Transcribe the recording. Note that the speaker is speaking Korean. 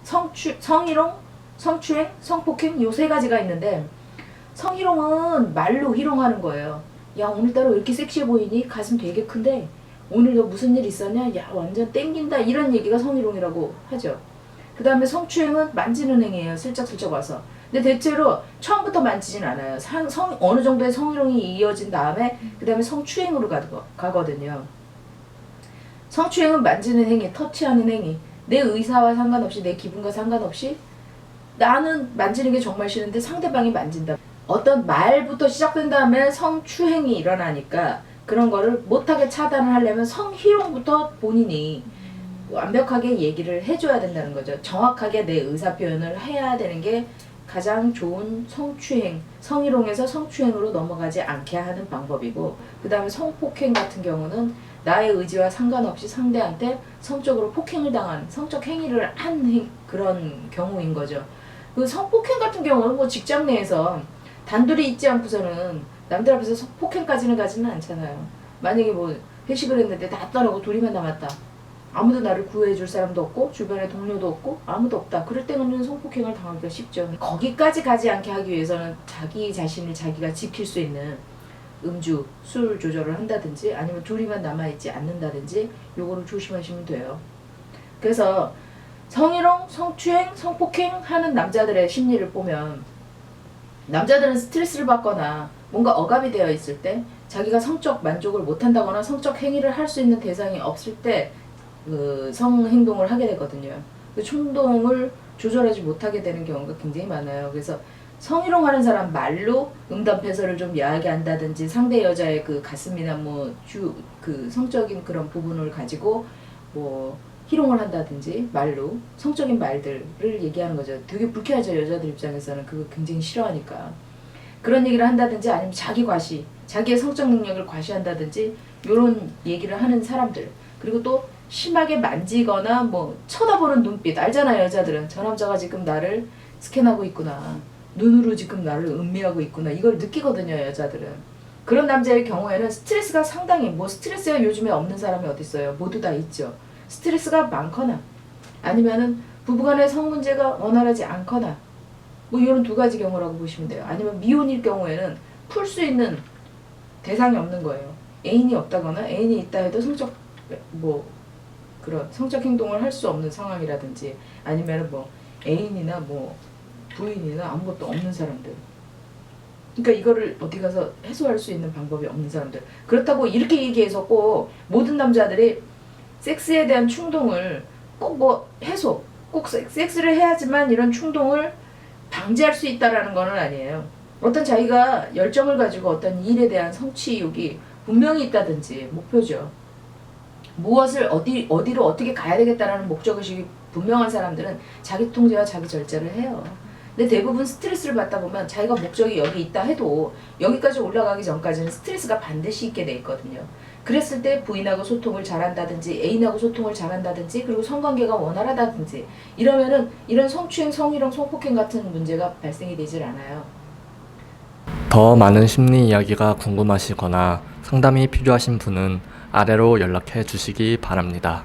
성희롱, 성추행, 성폭행 요 세 가지가 있는데 성희롱은 말로 희롱하는 거예요. 야 오늘따라 왜 이렇게 섹시해 보이니? 가슴 되게 큰데 오늘 너 무슨 일 있었냐? 야 완전 땡긴다 이런 얘기가 성희롱이라고 하죠. 그 다음에 성추행은 만지는 행위예요. 슬쩍슬쩍 와서. 근데 대체로 처음부터 만지진 않아요. 어느 정도의 성희롱이 이어진 다음에 그 다음에 성추행으로 가거든요. 성추행은 만지는 행위, 터치하는 행위. 내 의사와 상관없이 내 기분과 상관없이 나는 만지는 게 정말 싫은데 상대방이 만진다. 어떤 말부터 시작된 다음에 성추행이 일어나니까 그런 거를 못하게 차단을 하려면 성희롱부터 본인이 완벽하게 얘기를 해줘야 된다는 거죠. 정확하게 내 의사표현을 해야 되는 게 가장 좋은 성추행, 성희롱에서 성추행으로 넘어가지 않게 하는 방법이고, 그 다음에 성폭행 같은 경우는 나의 의지와 상관없이 상대한테 성적으로 폭행을 당한, 성적 행위를 한 그런 경우인 거죠. 그 성폭행 같은 경우는 뭐 직장 내에서 단둘이 있지 않고서는 남들 앞에서 폭행까지는 가지는 않잖아요. 만약에 뭐 회식을 했는데 다 떠나고 둘이만 남았다. 아무도 나를 구해줄 사람도 없고 주변에 동료도 없고 아무도 없다. 그럴 때는 성폭행을 당하기가 쉽죠. 거기까지 가지 않게 하기 위해서는 자기 자신을 자기가 지킬 수 있는 음주, 술 조절을 한다든지 아니면 둘이만 남아있지 않는다든지 요거를 조심하시면 돼요. 그래서 성희롱, 성추행, 성폭행 하는 남자들의 심리를 보면 남자들은 스트레스를 받거나 뭔가 억압이 되어 있을 때 자기가 성적 만족을 못한다거나 성적 행위를 할 수 있는 대상이 없을 때 그 성행동을 하게 되거든요. 그 충동을 조절하지 못하게 되는 경우가 굉장히 많아요. 그래서 성희롱하는 사람 말로 음담패설을 좀 야하게 한다든지 상대 여자의 그 가슴이나 그 성적인 그런 부분을 가지고 뭐 희롱을 한다든지 말로 성적인 말들을 얘기하는 거죠. 되게 불쾌하죠. 여자들 입장에서는 그거 굉장히 싫어하니까. 그런 얘기를 한다든지 아니면 자기 과시, 자기의 성적 능력을 과시한다든지 이런 얘기를 하는 사람들. 그리고 또 심하게 만지거나 뭐 쳐다보는 눈빛 알잖아요. 여자들은 저 남자가 지금 나를 스캔하고 있구나, 눈으로 지금 나를 음미하고 있구나, 이걸 느끼거든요. 여자들은. 그런 남자의 경우에는 스트레스가 상당히, 뭐 스트레스가 요즘에 없는 사람이 어디 있어요. 모두 다 있죠. 스트레스가 많거나 아니면은 부부간의 성문제가 원활하지 않거나 뭐 이런 두 가지 경우라고 보시면 돼요. 아니면 미혼일 경우에는 풀 수 있는 대상이 없는 거예요. 애인이 없다거나 애인이 있다 해도 그런 성적 행동을 할 수 없는 상황이라든지 아니면 뭐 애인이나 뭐 부인이나 아무것도 없는 사람들. 그러니까 이거를 어디 가서 해소할 수 있는 방법이 없는 사람들. 그렇다고 이렇게 얘기해서 꼭 모든 남자들이 섹스에 대한 충동을 꼭 꼭 섹스를 해야지만 이런 충동을 방지할 수 있다라는 건 아니에요. 어떤 자기가 열정을 가지고 어떤 일에 대한 성취욕이 분명히 있다든지 목표죠. 무엇을 어디로 어떻게 가야 되겠다라는 목적의식이 분명한 사람들은 자기 통제와 자기 절제를 해요. 근데 대부분 스트레스를 받다 보면 자기가 목적이 여기 있다 해도 여기까지 올라가기 전까지는 스트레스가 반드시 있게 돼 있거든요. 그랬을 때 부인하고 소통을 잘한다든지 애인하고 소통을 잘한다든지 그리고 성관계가 원활하다든지 이러면은 이런 성추행, 성희롱, 성폭행 같은 문제가 발생이 되질 않아요. 더 많은 심리 이야기가 궁금하시거나 상담이 필요하신 분은 아래로 연락해 주시기 바랍니다.